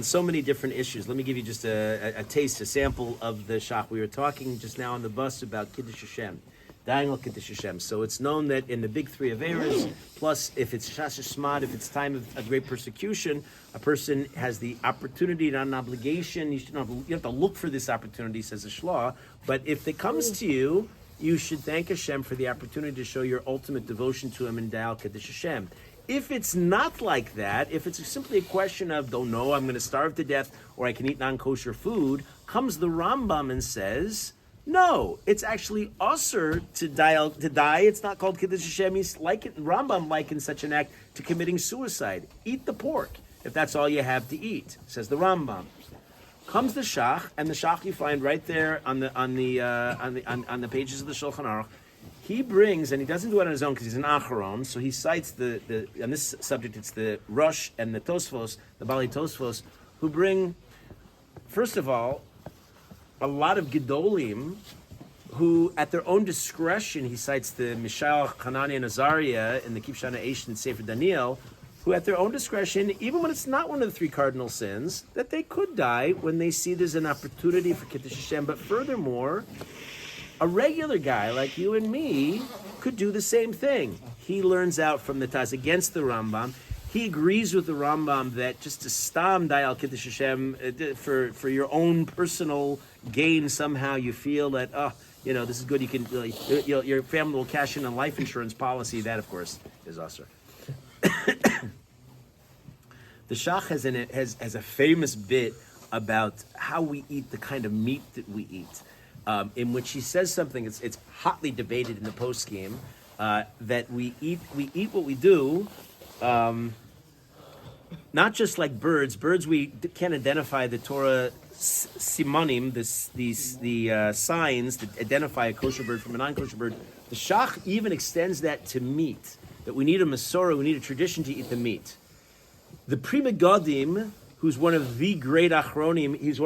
so many different issues. Let me give you just a taste, a sample of the Shach. We were talking just now on the bus about Kiddush Hashem, dying al Kiddush Hashem. So it's known that in the big three Averas, plus if it's Shas Shmad, if it's time of great persecution, a person has the opportunity, not an obligation. You have to look for this opportunity, says the Shlah. But if it comes to you, you should thank Hashem for the opportunity to show your ultimate devotion to Him and Da'al Kiddush Hashem. If it's not like that, if it's simply a question of, don't know, I'm going to starve to death, or I can eat non-kosher food, comes the Rambam and says, no, it's actually usher to die. It's not called Kiddush Hashem. Rambam likens such an act to committing suicide. Eat the pork, if that's all you have to eat, says the Rambam. Comes the Shach, and the Shach you find right there on the pages of the Shulchan Aruch. He brings, and he doesn't do it on his own because he's an Acharon, so he cites on this subject, it's the Rosh and the Tosfos, the Bali Tosfos, who bring, first of all, a lot of Gedolim who, at their own discretion, he cites the Mishael, Hanani, and Azariah in the Kibshana Eish and Sefer Daniel, who at their own discretion, even when it's not one of the three cardinal sins, that they could die when they see there's an opportunity for Kiddush Hashem. But furthermore, a regular guy like you and me could do the same thing. He learns out from the Taz against the Rambam. He agrees with the Rambam that just to stam die al Kiddush Hashem for your own personal gain, somehow you feel that, this is good. You can your family will cash in a life insurance policy. That, of course, is usher. The Shach has a famous bit about how we eat the kind of meat that we eat, in which he says something. It's hotly debated in the post game that we eat what we do. Not just like birds. Birds, we can't identify the Torah simonim, the signs that identify a kosher bird from a non-kosher bird. The Shach even extends that to meat, that we need a Masorah, we need a tradition to eat the meat. The Pri Megadim, who's one of the great Achronim, he's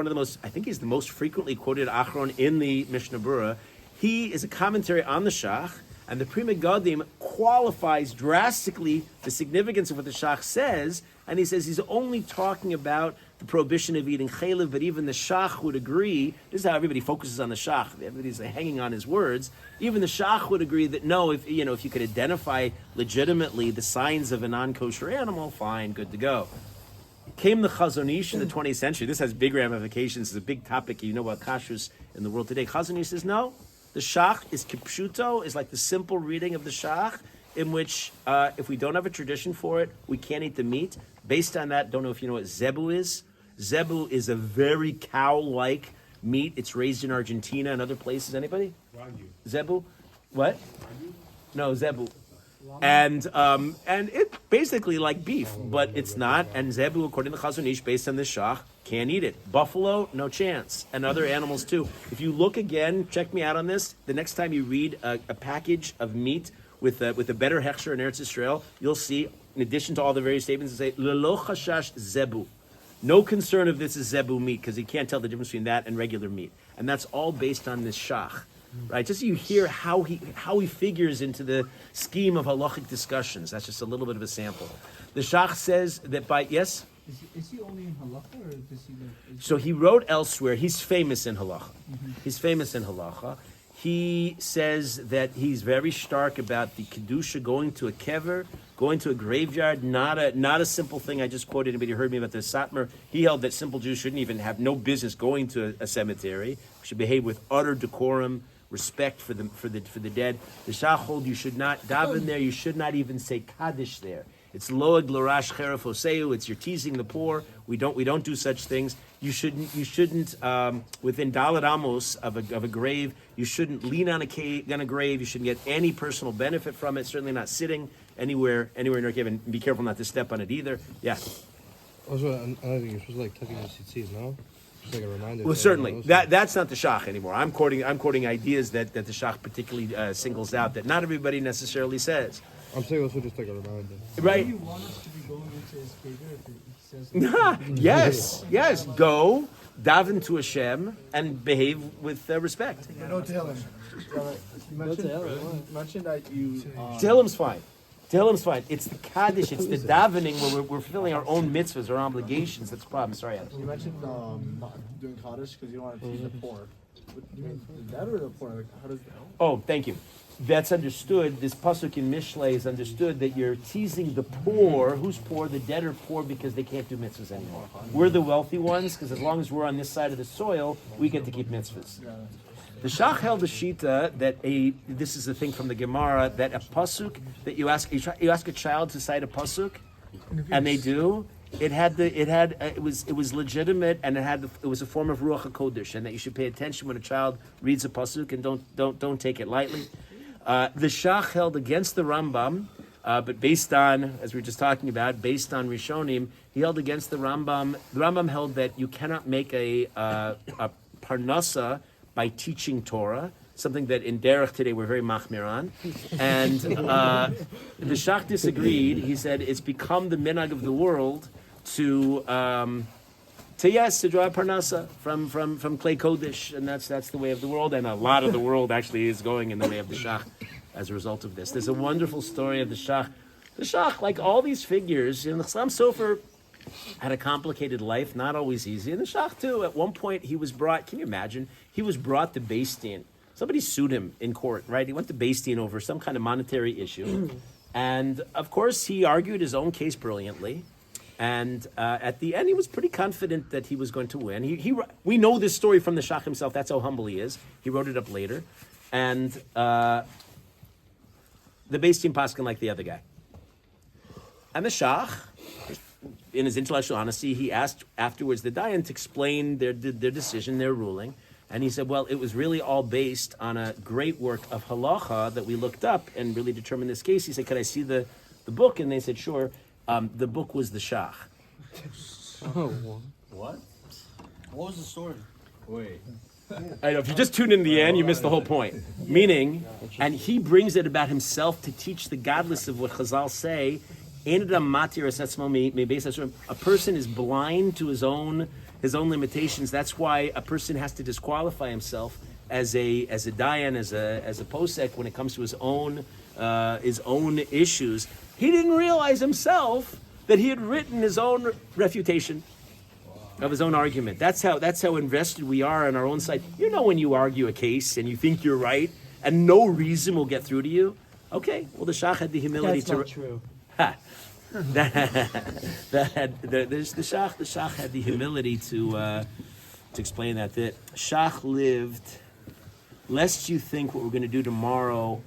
the most frequently quoted Achron in the Mishnah Berurah. He is a commentary on the Shach, and the Pri Megadim qualifies drastically the significance of what the Shach says, and he says he's only talking about the prohibition of eating chaylev, but even the Shach would agree. This is how everybody focuses on the Shach. Everybody's hanging on his words. Even the Shach would agree that no, if you could identify legitimately the signs of a non-kosher animal, fine, good to go. Came the Chazon Ish in the 20th century. This has big ramifications. It's a big topic. You know about kashrus in the world today. Chazon Ish says no. The Shach is kipshuto, is like the simple reading of the Shach, in which if we don't have a tradition for it, we can't eat the meat. Based on that, don't know if you know what zebu is. Zebu is a very cow-like meat. It's raised in Argentina and other places. Anybody? Wagyu. Zebu? What? Wagyu? No, zebu. And it's basically like beef, but it's not. And zebu, according to Chazon Ish, based on this Shach, can't eat it. Buffalo, no chance. And other animals too. If you look again, check me out on this. The next time you read a package of meat with a better hechsher in Eretz Yisrael, you'll see, in addition to all the various statements, that say lelo chashash zebu. No concern if this is zebu meat, because you can't tell the difference between that and regular meat. And that's all based on this Shach. Right, just so you hear how he figures into the scheme of halachic discussions. That's just a little bit of a sample. The Shach says that yes. Is he only in halacha, or does he? So he wrote elsewhere. He's famous in halacha. Mm-hmm. He's famous in halacha. He says that he's very stark about the kedusha, going to a kever, going to a graveyard, not a simple thing. I just quoted anybody heard me about the Satmar. He held that simple Jews shouldn't even have no business going to a cemetery. Should behave with utter decorum. respect for the dead. The Shach hold you should not daven there. You should not even say Kaddish there. It's loag l'rash cheref oseu. It's you're teasing the poor. We don't do such things. You shouldn't within Dalet Amos of a grave. You shouldn't lean on a grave. You shouldn't get any personal benefit from it. Certainly not sitting anywhere near a grave. And be careful not to step on it either. Yeah. Also, I think you're supposed to like tuck in your tzitzis, no? Just like a reminder. Well, certainly that's not the Shach anymore. I'm quoting ideas that the Shach particularly singles out that not everybody necessarily says. I'm saying also just like a reminder. Right. Do you want us to be going into his kever if it says? Yes. Go daven to Hashem and behave with respect. No Tehillim. You mentioned that you. Tehillim's fine. Tehillim's fine. It's the Kaddish, it's the davening where we're fulfilling our own mitzvahs, our obligations. That's the problem. Sorry, Adam. You mentioned doing Kaddish because you don't want to teach the poor. But you mean the dead or the poor? Like, how does that? Oh, thank you. That's understood. This pasuk in Mishlei is understood that you're teasing the poor. Who's poor? The dead are poor because they can't do mitzvahs anymore. We're the wealthy ones because as long as we're on this side of the soil, we get to keep mitzvahs. The Shach held the shita that this is the thing from the Gemara, that a pasuk that you ask a child to cite a pasuk, and they do. It was legitimate, and it was a form of ruach hakodesh, and that you should pay attention when a child reads a pasuk and don't take it lightly. The Shach held against the Rambam, but based on, as we were just talking about, based on Rishonim, he held against the Rambam. The Rambam held that you cannot make a parnasa by teaching Torah, something that in Derech today we're very machmir on. And the Shach disagreed. He said it's become the minhag of the world to draw a parnasa from clay kodesh, and that's the way of the world. And a lot of the world actually is going in the way of the Shach as a result of this. There's a wonderful story of the Shach. The Shach, like all these figures, the Chasam Sofer had a complicated life, not always easy. And the Shach too, at one point he was brought, can you imagine? He was brought to Beis Din. Somebody sued him in court, right? He went to Beis Din over some kind of monetary issue. And of course he argued his own case brilliantly. And at the end he was pretty confident that he was going to win. We know this story from the Shach himself, that's how humble he is. He wrote it up later. And the Beis Din paskin like the other guy. And the Shach, in his intellectual honesty, he asked afterwards the Dayan to explain their decision, their ruling. And he said, well, it was really all based on a great work of halacha that we looked up and really determined this case. He said, could I see the book? And they said, sure. The book was the Shach. What? What was the story? Wait. I know, if you just tune in the end, you miss the whole point. Meaning, and he brings it about himself to teach the godless of what Chazal say, a person is blind to his own limitations. That's why a person has to disqualify himself as a dayan, as a posek when it comes to his own issues. He didn't realize himself that he had written his own refutation of his own argument. That's how invested we are on our own side. You know, when you argue a case and you think you're right and no reason will get through to you. Okay, well the Shach had the humility That's not true. The Shach had the humility to explain that Shach lived, lest you think what we're going to do tomorrow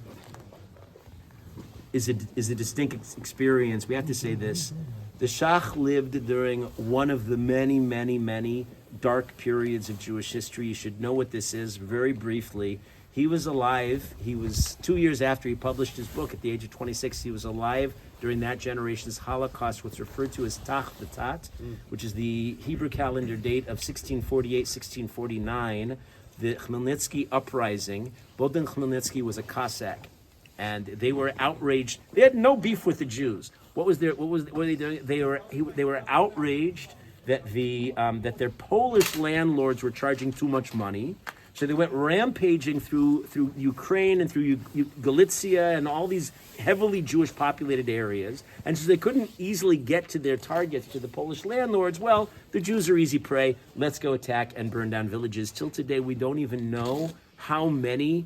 is a distinct experience. We have to say this. The Shach lived during one of the many, many, many dark periods of Jewish history. You should know what this is very briefly. He was alive. He was 2 years after he published his book at the age of 26. He was alive during that generation's Holocaust, what's referred to as Tach B'Tat, which is the Hebrew calendar date of 1648, 1649, the Khmelnytsky uprising. Bohdan Khmelnytsky was a Cossack, and they were outraged. They had no beef with the Jews. What were they doing? They were outraged that that their Polish landlords were charging too much money. So they went rampaging through Ukraine and through Galicia and all these heavily Jewish populated areas. And so they couldn't easily get to their targets, to the Polish landlords. Well, the Jews are easy prey. Let's go attack and burn down villages. Till today, we don't even know how many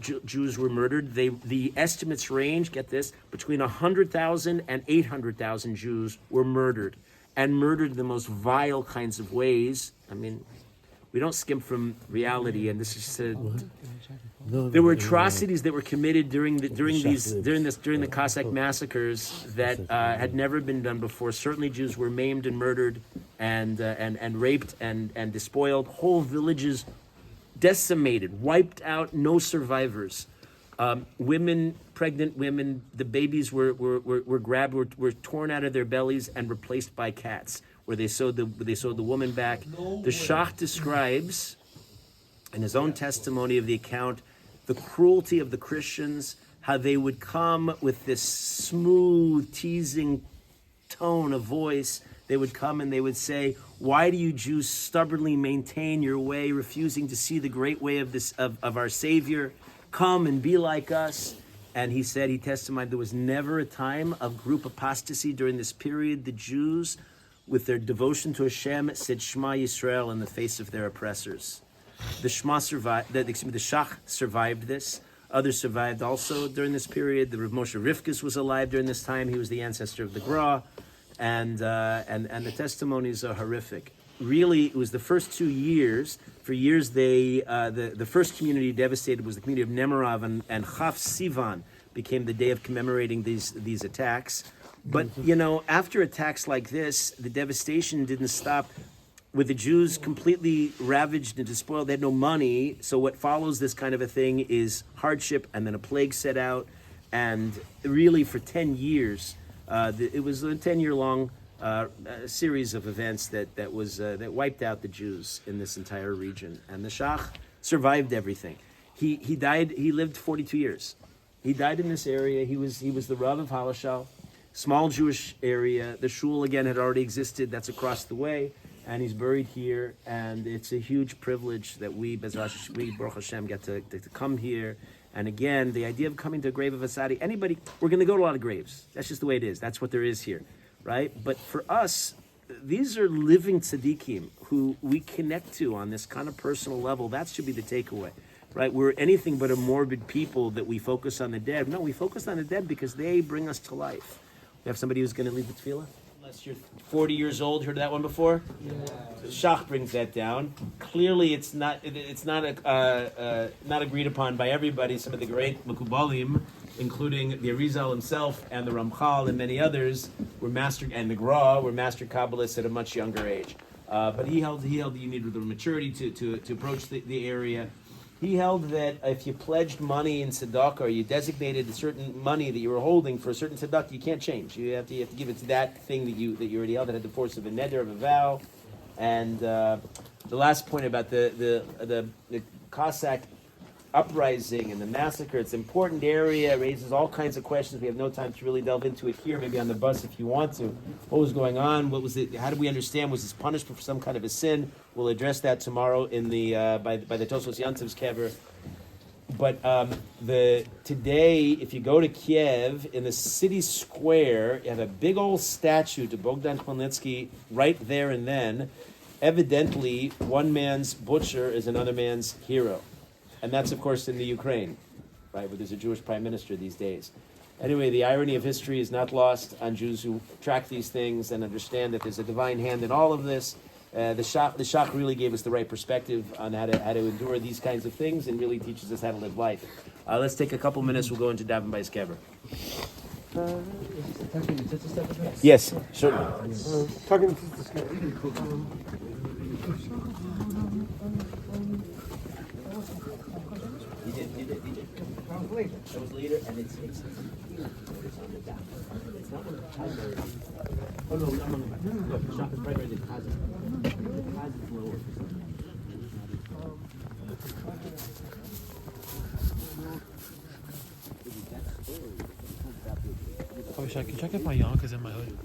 Jews were murdered. The estimates range, get this, between 100,000 and 800,000 Jews were murdered. And murdered in the most vile kinds of ways. I mean, we don't skim from reality, and this is There were atrocities that were committed during the Cossack massacres that had never been done before. Certainly, Jews were maimed and murdered, and raped and despoiled. Whole villages decimated, wiped out, no survivors. Women, pregnant women, the babies were grabbed, were torn out of their bellies and replaced by cats, where they sewed the woman back. The Shach describes, in his own testimony of the account, the cruelty of the Christians, how they would come with this smooth, teasing tone of voice. They would come and they would say, "Why do you Jews stubbornly maintain your way, refusing to see the great way of our Savior? Come and be like us." And he testified, there was never a time of group apostasy during this period. The Jews, with their devotion to Hashem, said Shema Yisrael in the face of their oppressors. The Shach survived this. Others survived also during this period. The Rav Moshe Rivkas was alive during this time. He was the ancestor of the Gra, and the testimonies are horrific. Really, it was the first 2 years. For years, the first community devastated was the community of Nemerov, and Chaf Sivan became the day of commemorating these attacks. But after attacks like this, the devastation didn't stop. With the Jews completely ravaged and despoiled, they had no money. So what follows this kind of a thing is hardship, and then a plague set out. And really, for 10 years, it was a 10-year-long series of events that wiped out the Jews in this entire region. And the Shach survived everything. He died. He lived 42 years. He died in this area. He was the Rav of Holešov, small Jewish area. The shul again had already existed. That's across the way. And he's buried here, and it's a huge privilege that we, Baruch Hashem, get to come here. And again, the idea of coming to a grave of a Sadi, we're going to go to a lot of graves. That's just the way it is. That's what there is here, right? But for us, these are living tzaddikim who we connect to on this kind of personal level. That should be the takeaway, right? We're anything but a morbid people that we focus on the dead. No, we focus on the dead because they bring us to life. We have somebody who's going to lead the tefillah? Unless you're 40 years old, heard that one before? Yeah. So Shach brings that down. Clearly, it's not agreed upon by everybody. Some of the great Mekubalim, including the Arizal himself and the Ramchal and many others, and the Gra were master Kabbalists at a much younger age. But he held you needed the maturity to approach the area. He held that if you pledged money in tzedakah, or you designated a certain money that you were holding for a certain tzedakah, you can't change. You have to give it to that thing that you already held, that had the force of a neder, of a vow. And the last point about the Cossack uprising and the massacre, it's an important area. It raises all kinds of questions. We have no time to really delve into it here. Maybe on the bus if you want to. What was going on? What was it? How do we understand? Was this punishment for some kind of a sin? We'll address that tomorrow in the by the Tosos Yantov's kever. But today, if you go to Kiev, in the city square, you have a big old statue to Bogdan Khmelnytsky right there and then. Evidently, one man's butcher is another man's hero. And that's, of course, in the Ukraine, right, where there's a Jewish prime minister these days. Anyway, the irony of history is not lost on Jews who track these things and understand that there's a divine hand in all of this. The Shach really gave us the right perspective on how to endure these kinds of things, and really teaches us how to live life. Let's take a couple minutes. We'll go into Davin Bais kever. Yes, certainly. Talking to You did. That was later, and it's here. It's on the back. It's not one of the primary. Oh no, I'm on the back. Look, the shop is right where the Kaz is. The Kaz is lower. Oh, Shach, can you check if my Yonk is in my hood?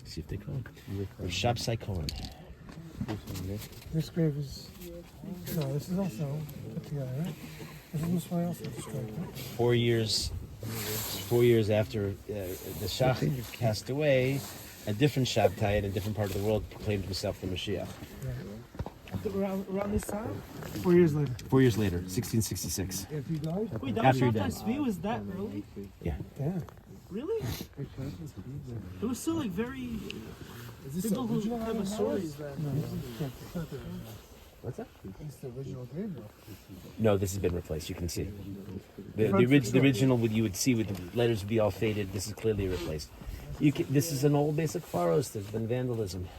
See if they come. Shab Saikon. This grave is. No, this is also put together, right? This is somebody else that's destroyed, right? 4 years. 4 years after the Shach passed away, a different Shabtai in a different part of the world proclaimed himself the Mashiach. Around this time? 4 years later. 4 years later, 1666. If you died? Wait, that After was he died. Shabbat's view? Was that early? Yeah. Damn. Really? It was still like very. People who have a stories that. What's that? It's the original grave though. No, this has been replaced. You can see. The original, you would see with the letters would be all faded. This is clearly replaced. This is an old basic Pharos. There's been vandalism.